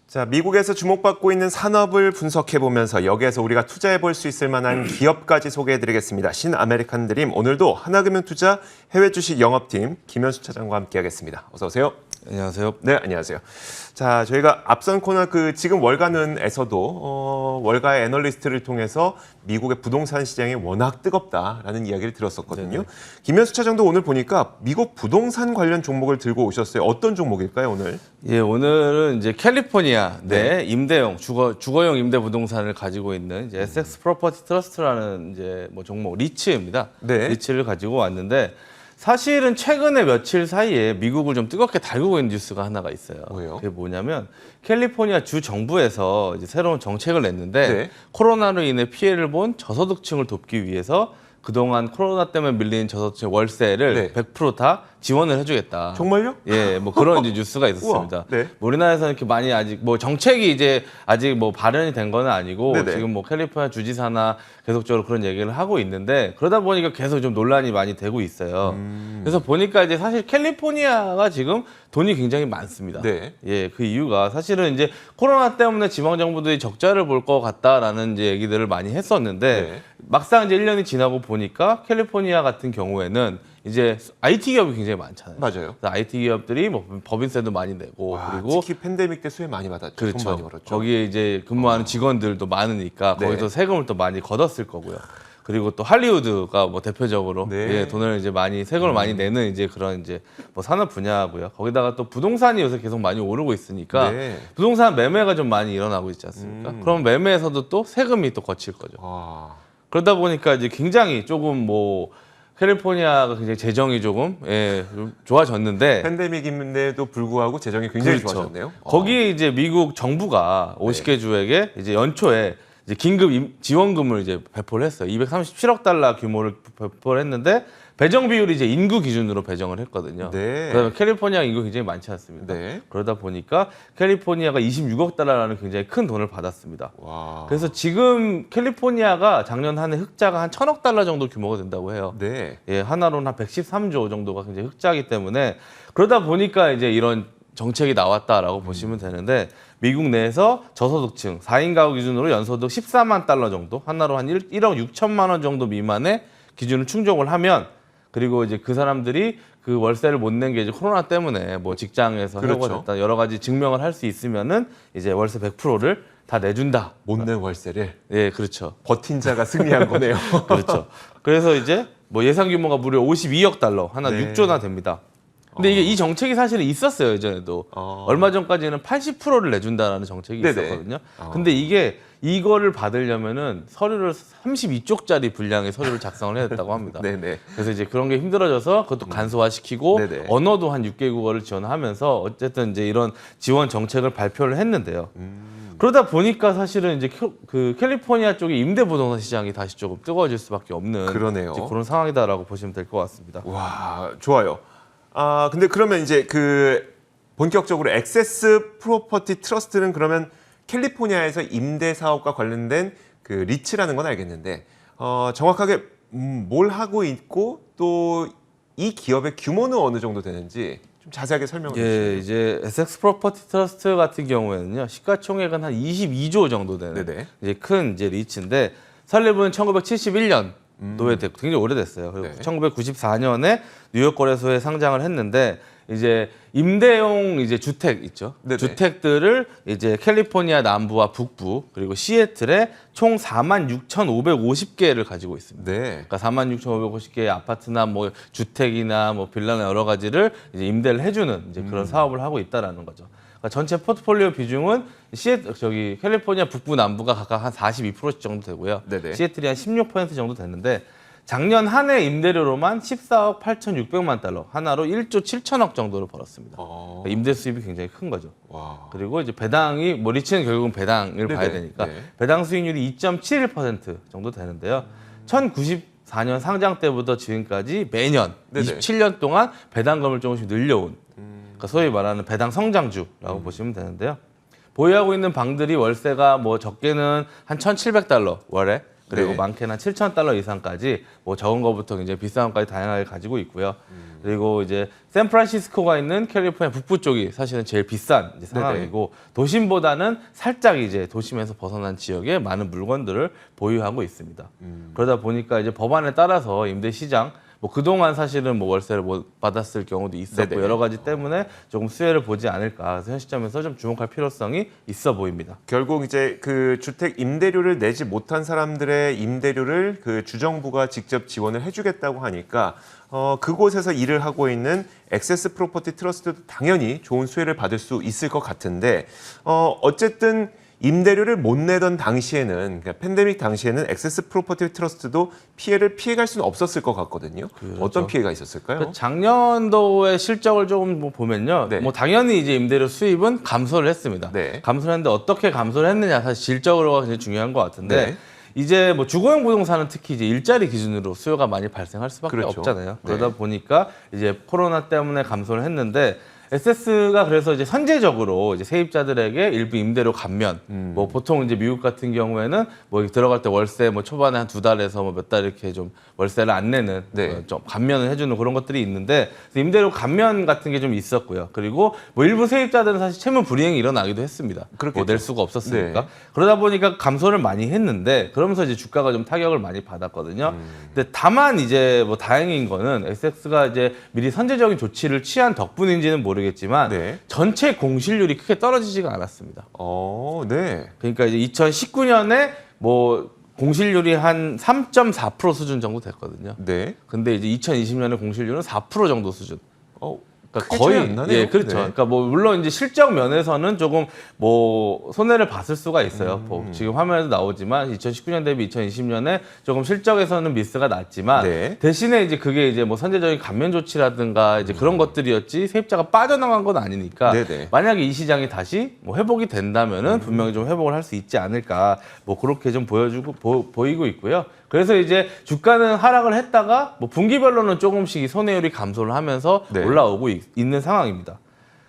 자, 미국에서 주목받고 있는 산업을 분석해보면서 여기에서 우리가 투자해볼 수 있을 만한 기업까지 소개해드리겠습니다. 신아메리칸 드림, 오늘도 하나금융투자 해외 주식 영업팀 김현수 차장과 함께하겠습니다. 어서 오세요. 안녕하세요. 네, 안녕하세요. 자, 저희가 앞선 코너 지금 월가는에서도 월가의 애널리스트를 통해서 미국의 부동산 시장이 워낙 뜨겁다라는 이야기를 들었었거든요. 네네. 김현수 차장도 오늘 보니까 미국 부동산 관련 종목을 들고 오셨어요. 어떤 종목일까요, 오늘? 예, 오늘은 이제 캘리포니아 내 임대용 주거용 임대 부동산을 가지고 있는 이제 에섹스 프로퍼티 트러스트라는 이제 뭐 종목 리츠입니다. 네. 리츠를 가지고 왔는데 사실은 최근에 며칠 사이에 미국을 좀 뜨겁게 달구고 있는 뉴스가 하나가 있어요. 뭐예요? 그게 뭐냐면 캘리포니아 주 정부에서 이제 새로운 정책을 냈는데 네. 코로나로 인해 피해를 본 저소득층을 돕기 위해서 그동안 코로나 때문에 밀린 저소득층 월세를 네. 100% 다 지원을 해주겠다. 정말요? 예, 뭐 그런 이제 뉴스가 있었습니다. 우와, 네. 뭐 우리나라에서는 이렇게 많이 아직 뭐 정책이 이제 아직 뭐 발현이 된 건 아니고 네네. 지금 뭐 캘리포니아 주지사나 계속적으로 그런 얘기를 하고 있는데 그러다 보니까 계속 좀 논란이 많이 되고 있어요. 그래서 보니까 이제 사실 캘리포니아가 지금 돈이 굉장히 많습니다. 네. 예, 그 이유가 사실은 이제 코로나 때문에 지방 정부들이 적자를 볼 것 같다라는 이제 얘기들을 많이 했었는데 네. 막상 이제 1년이 지나고 보니까 캘리포니아 같은 경우에는 이제 IT 기업이 굉장히 많잖아요. 맞아요. 그래서 IT 기업들이 뭐 법인세도 많이 내고 와, 그리고 특히 팬데믹 때 수혜 많이 받았죠. 돈 많이 그렇죠. 벌었죠. 거기에 이제 근무하는 직원들도 많으니까 네. 거기서 세금을 또 많이 걷었을 거고요. 그리고 또 할리우드가 뭐 대표적으로 네. 예, 돈을 이제 많이 세금을 많이 내는 이제 그런 이제 뭐 산업 분야고요. 거기다가 또 부동산이 요새 계속 많이 오르고 있으니까 네. 부동산 매매가 좀 많이 일어나고 있지 않습니까? 그럼 매매에서도 또 세금이 또 거칠 거죠. 와. 그러다 보니까 이제 굉장히 조금 뭐 캘리포니아가 굉장히 재정이 조금 좀 좋아졌는데 팬데믹인데도 불구하고 재정이 굉장히 그렇죠. 좋아졌네요. 거기에 이제 미국 정부가 50개 주에게 이제 연초에 이제 긴급 지원금을 이제 배포를 했어요. 237억 달러 규모를 배포를 했는데 배정 비율이 이제 인구 기준으로 배정을 했거든요. 네. 그다음에 캘리포니아 인구 굉장히 많지 않습니까? 네. 그러다 보니까 캘리포니아가 26억 달러라는 굉장히 큰 돈을 받았습니다. 와. 그래서 지금 캘리포니아가 작년 한 해 흑자가 한 1,000억 달러 정도 규모가 된다고 해요. 네. 예, 하나로는 한 113조 정도가 굉장히 흑자이기 때문에 그러다 보니까 이제 이런 정책이 나왔다라고 보시면 되는데 미국 내에서 저소득층 4인 가구 기준으로 연소득 14만 달러 정도 하나로 한 1억 6천만 원 정도 미만의 기준을 충족을 하면 그리고 이제 그 사람들이 그 월세를 못 낸 게 이제 코로나 때문에 뭐 직장에서 해고가 그렇죠. 됐다 여러 가지 증명을 할 수 있으면은 이제 월세 100%를 다 내준다. 못 낸 월세를 예, 그렇죠. 버틴 자가 승리한 거네요. 그렇죠. 그래서 이제 뭐 예상 규모가 무려 52억 달러, 하나 네. 6조나 됩니다. 근데 이게 이 정책이 사실은 있었어요, 예전에도. 얼마 전까지는 80%를 내준다라는 정책이 네네. 있었거든요. 근데 이거를 받으려면은 서류를 32쪽짜리 분량의 서류를 작성을 해야 됐다고 합니다. 네네. 그래서 이제 그런 게 힘들어져서 그것도 간소화시키고 네네. 언어도 한 6개국어를 지원하면서 어쨌든 이제 이런 지원 정책을 발표를 했는데요. 그러다 보니까 사실은 이제 그 캘리포니아 쪽의 임대 부동산 시장이 다시 조금 뜨거워질 수밖에 없는 그러네요. 이제 그런 상황이다라고 보시면 될 것 같습니다. 와, 좋아요. 아, 근데 그러면 이제 본격적으로 액세스 프로퍼티 트러스트는 그러면 캘리포니아에서 임대 사업과 관련된 그 리츠라는 건 알겠는데 정확하게 뭘 하고 있고 또 이 기업의 규모는 어느 정도 되는지 좀 자세하게 설명을 해주시죠. 예, 이제 에섹스 프로퍼티 트러스트 같은 경우에는요 시가총액은 한 22조 정도 되는 네네. 이제 큰 이제 리츠인데 설립은 1971년 도에 됐고 굉장히 오래됐어요. 그리고 네. 1994년에 뉴욕 거래소에 상장을 했는데 이제 임대용 이제 주택 있죠. 네네. 주택들을 이제 캘리포니아 남부와 북부 그리고 시애틀에 총 46,550개를 가지고 있습니다. 네. 그러니까 46,550개의 아파트나 뭐 주택이나 뭐 빌라나 여러 가지를 이제 임대를 해주는 이제 그런 사업을 하고 있다라는 거죠. 그러니까 전체 포트폴리오 비중은 캘리포니아 북부 남부가 각각 한 42% 정도 되고요. 네네. 시애틀이 한 16% 정도 되는데 작년 한 해 임대료로만 14억 8,600만 달러 하나로 1조 7천억 정도를 벌었습니다. 그러니까 임대 수입이 굉장히 큰 거죠. 와. 그리고 이제 배당이 뭐 리츠는 결국은 배당을 네네. 봐야 되니까 네. 배당 수익률이 2.71% 정도 되는데요. 1094년 상장 때부터 지금까지 매년 네네. 27년 동안 배당금을 조금씩 늘려온 그러니까 소위 말하는 배당 성장주라고 보시면 되는데요. 보유하고 있는 방들이 월세가 뭐 적게는 한 1,700달러 월에 그리고 네. 많게는 한 7,000달러 이상까지 뭐 적은 거부터 굉장히 비싼 것까지 다양하게 가지고 있고요. 그리고 이제 샌프란시스코가 있는 캘리포니아 북부 쪽이 사실은 제일 비싼 이제 상황이고 도심보다는 살짝 이제 도심에서 벗어난 지역에 많은 물건들을 보유하고 있습니다. 그러다 보니까 이제 법안에 따라서 임대 시장 뭐 그동안 사실은 뭐 월세를 못 받았을 경우도 있었고 네네. 여러 가지 때문에 조금 수혜를 보지 않을까. 그래서 현 시점에서 좀 주목할 필요성이 있어 보입니다. 결국 이제 그 주택 임대료를 내지 못한 사람들의 임대료를 그 주정부가 직접 지원을 해주겠다고 하니까 그곳에서 일을 하고 있는 액세스 프로퍼티 트러스트도 당연히 좋은 수혜를 받을 수 있을 것 같은데 어쨌든 임대료를 못 내던 당시에는 그러니까 팬데믹 당시에는 액세스 프로퍼티 트러스트도 피해를 피해갈 수는 없었을 것 같거든요. 그렇죠. 어떤 피해가 있었을까요? 작년도의 실적을 조금 뭐 보면요. 네. 뭐 당연히 이제 임대료 수입은 감소를 했습니다. 네. 감소를 했는데 어떻게 감소를 했느냐 사실 질적으로가 굉장히 중요한 것 같은데 네. 이제 뭐 주거용 부동산은 특히 이제 일자리 기준으로 수요가 많이 발생할 수밖에 그렇죠. 없잖아요. 네. 그러다 보니까 이제 코로나 때문에 감소를 했는데 SS가 그래서 이제 선제적으로 이제 세입자들에게 일부 임대료 감면, 뭐 보통 이제 미국 같은 경우에는 뭐 들어갈 때 월세 뭐 초반에 한 2달에서 뭐 몇 달 이렇게 좀 월세를 안 내는 네. 좀 감면을 해주는 그런 것들이 있는데 임대료 감면 같은 게 좀 있었고요. 그리고 뭐 일부 세입자들은 사실 채무 불이행이 일어나기도 했습니다. 그렇겠죠. 뭐 낼 수가 없었으니까. 네. 그러다 보니까 감소를 많이 했는데 그러면서 이제 주가가 좀 타격을 많이 받았거든요. 근데 다만 이제 뭐 다행인 거는 SX가 이제 미리 선제적인 조치를 취한 덕분인지는 모르겠지만 네. 전체 공실률이 크게 떨어지지가 않았습니다. 네. 그러니까 이제 2019년에 뭐 공실률이 한 3.4% 수준 정도 됐거든요. 네. 근데 이제 2020년에 공실률은 4% 정도 수준. 그러니까 크게 차이 안 나네요. 예, 그렇죠. 네. 그러니까 뭐 물론 이제 실적 면에서는 조금 뭐 손해를 봤을 수가 있어요. 뭐 지금 화면에도 나오지만 2019년 대비 2020년에 조금 실적에서는 미스가 났지만 네. 대신에 이제 그게 이제 뭐 선제적인 감면 조치라든가 이제 그런 것들이었지 세입자가 빠져나간 건 아니니까 네네. 만약에 이 시장이 다시 뭐 회복이 된다면은 분명히 좀 회복을 할 수 있지 않을까 뭐 그렇게 좀 보이고 있고요. 그래서 이제 주가는 하락을 했다가 뭐 분기별로는 조금씩 이 손해율이 감소를 하면서 네. 올라오고 있는 상황입니다.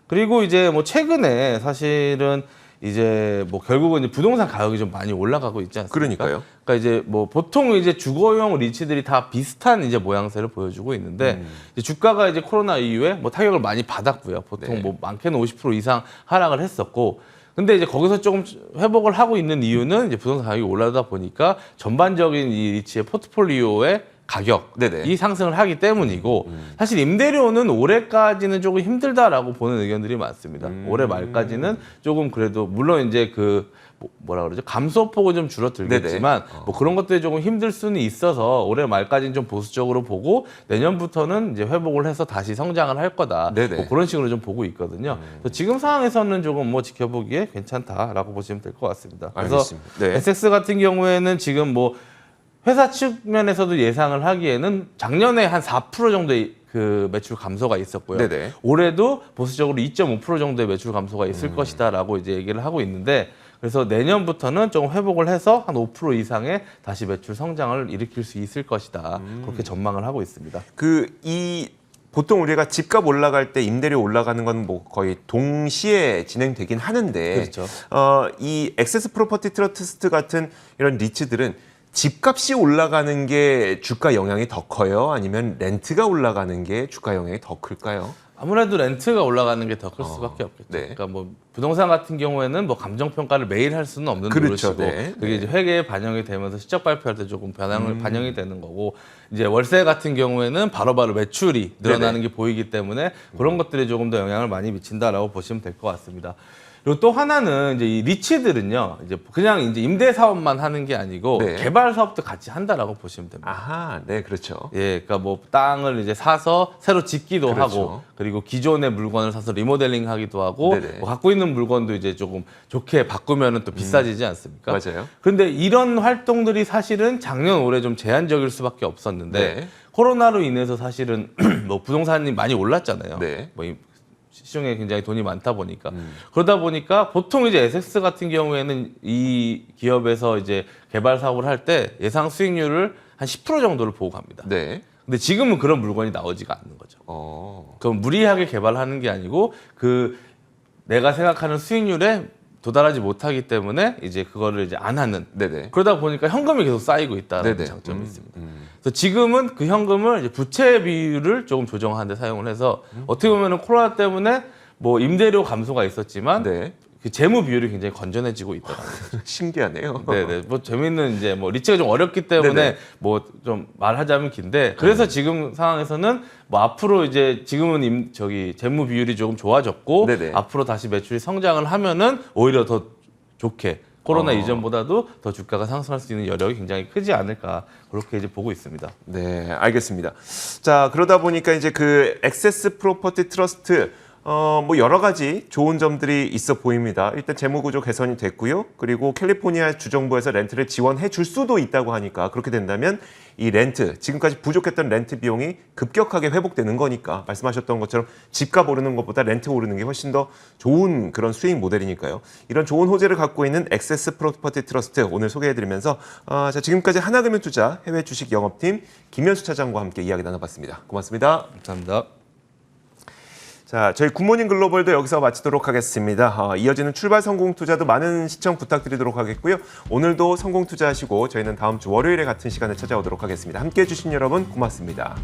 그리고 이제 뭐 최근에 사실은 이제 뭐 결국은 이제 부동산 가격이 좀 많이 올라가고 있지 않습니까? 그러니까요. 그러니까 이제 뭐 보통 이제 주거용 리츠들이 다 비슷한 이제 모양새를 보여주고 있는데 이제 주가가 이제 코로나 이후에 뭐 타격을 많이 받았고요. 보통 네. 뭐 많게는 50% 이상 하락을 했었고 근데 이제 거기서 조금 회복을 하고 있는 이유는 이제 부동산 가격이 올라다 보니까 전반적인 이 리츠의 포트폴리오의 가격이 네네. 상승을 하기 때문이고 사실 임대료는 올해까지는 조금 힘들다라고 보는 의견들이 많습니다. 올해 말까지는 조금 그래도 물론 이제 그 뭐라 그러죠? 감소폭은 좀 줄어들겠지만 뭐 그런 것들이 조금 힘들 수는 있어서 올해 말까지는 좀 보수적으로 보고 내년부터는 이제 회복을 해서 다시 성장을 할 거다. 네네. 뭐 그런 식으로 좀 보고 있거든요. 그래서 지금 상황에서는 조금 뭐 지켜보기에 괜찮다라고 보시면 될 것 같습니다. 그래서 알겠습니다. 네. SS 같은 경우에는 지금 뭐 회사 측면에서도 예상을 하기에는 작년에 한 4% 정도의 그 매출 감소가 있었고요. 네네. 올해도 보수적으로 2.5% 정도의 매출 감소가 있을 것이다라고 이제 얘기를 하고 있는데 그래서 내년부터는 좀 회복을 해서 한 5% 이상의 다시 매출 성장을 일으킬 수 있을 것이다. 그렇게 전망을 하고 있습니다. 보통 우리가 집값 올라갈 때 임대료 올라가는 건 뭐 거의 동시에 진행되긴 하는데 그렇죠. 이 액세스 프로퍼티 트러스트 같은 이런 리츠들은 집값이 올라가는 게 주가 영향이 더 커요? 아니면 렌트가 올라가는 게 주가 영향이 더 클까요? 아무래도 렌트가 올라가는 게 더 클 수밖에 없겠죠. 네. 그러니까 뭐 부동산 같은 경우에는 뭐 감정 평가를 매일 할 수는 없는 그렇죠. 노릇이고 네. 그게 이제 회계에 반영이 되면서 실적 발표할 때 조금 반영이 되는 거고 이제 월세 같은 경우에는 바로바로 매출이 늘어나는 게 보이기 때문에 그런 것들이 조금 더 영향을 많이 미친다라고 보시면 될 것 같습니다. 그리고 또 하나는 이제 이 리츠들은요, 이제 그냥 이제 임대 사업만 하는 게 아니고 네. 개발 사업도 같이 한다라고 보시면 됩니다. 아하, 네, 그렇죠. 예, 그러니까 뭐 땅을 이제 사서 새로 짓기도 그렇죠. 하고 그리고 기존의 물건을 사서 리모델링 하기도 하고 네네. 뭐 갖고 있는 물건도 이제 조금 좋게 바꾸면은 또 비싸지지 않습니까? 맞아요. 그런데 이런 활동들이 사실은 작년 올해 좀 제한적일 수밖에 없었는데 네. 코로나로 인해서 사실은 뭐 부동산이 많이 올랐잖아요. 네. 뭐 시중에 굉장히 돈이 많다 보니까 그러다 보니까 보통 이제 에섹스 같은 경우에는 이 기업에서 이제 개발 사업을 할 때 예상 수익률을 한 10% 정도를 보고 갑니다. 네. 근데 지금은 그런 물건이 나오지가 않는 거죠. 그럼 무리하게 개발하는 게 아니고 그 내가 생각하는 수익률의 도달하지 못하기 때문에 이제 그거를 이제 안 하는. 네네. 그러다 보니까 현금이 계속 쌓이고 있다는 네네. 장점이 있습니다. 그래서 지금은 그 현금을 이제 부채 비율을 조금 조정하는 데 사용을 해서 어떻게 보면은 코로나 때문에 뭐 임대료 감소가 있었지만 네. 그 재무 비율이 굉장히 건전해지고 있더라고요. 신기하네요. 네네. 뭐 재미있는 이제 뭐 리츠가 좀 어렵기 때문에 네네. 뭐 좀 말하자면 긴데 그래서 지금 상황에서는 뭐 앞으로 이제 지금은 재무 비율이 조금 좋아졌고 네네. 앞으로 다시 매출이 성장을 하면은 오히려 더 좋게 코로나 이전보다도 더 주가가 상승할 수 있는 여력이 굉장히 크지 않을까 그렇게 이제 보고 있습니다. 네, 알겠습니다. 자, 그러다 보니까 이제 그 액세스 프로퍼티 트러스트 뭐 여러 가지 좋은 점들이 있어 보입니다. 일단 재무 구조 개선이 됐고요. 그리고 캘리포니아 주정부에서 렌트를 지원해 줄 수도 있다고 하니까 그렇게 된다면 이 렌트, 지금까지 부족했던 렌트 비용이 급격하게 회복되는 거니까 말씀하셨던 것처럼 집값 오르는 것보다 렌트 오르는 게 훨씬 더 좋은 그런 수익 모델이니까요. 이런 좋은 호재를 갖고 있는 액세스 프로퍼티 트러스트 오늘 소개해드리면서 자, 지금까지 하나금융투자 해외 주식 영업팀 김현수 차장과 함께 이야기 나눠봤습니다. 고맙습니다. 감사합니다. 자, 저희 굿모닝 글로벌도 여기서 마치도록 하겠습니다. 이어지는 출발 성공 투자도 많은 시청 부탁드리도록 하겠고요. 오늘도 성공 투자하시고 저희는 다음 주 월요일에 같은 시간에 찾아오도록 하겠습니다. 함께해 주신 여러분 고맙습니다.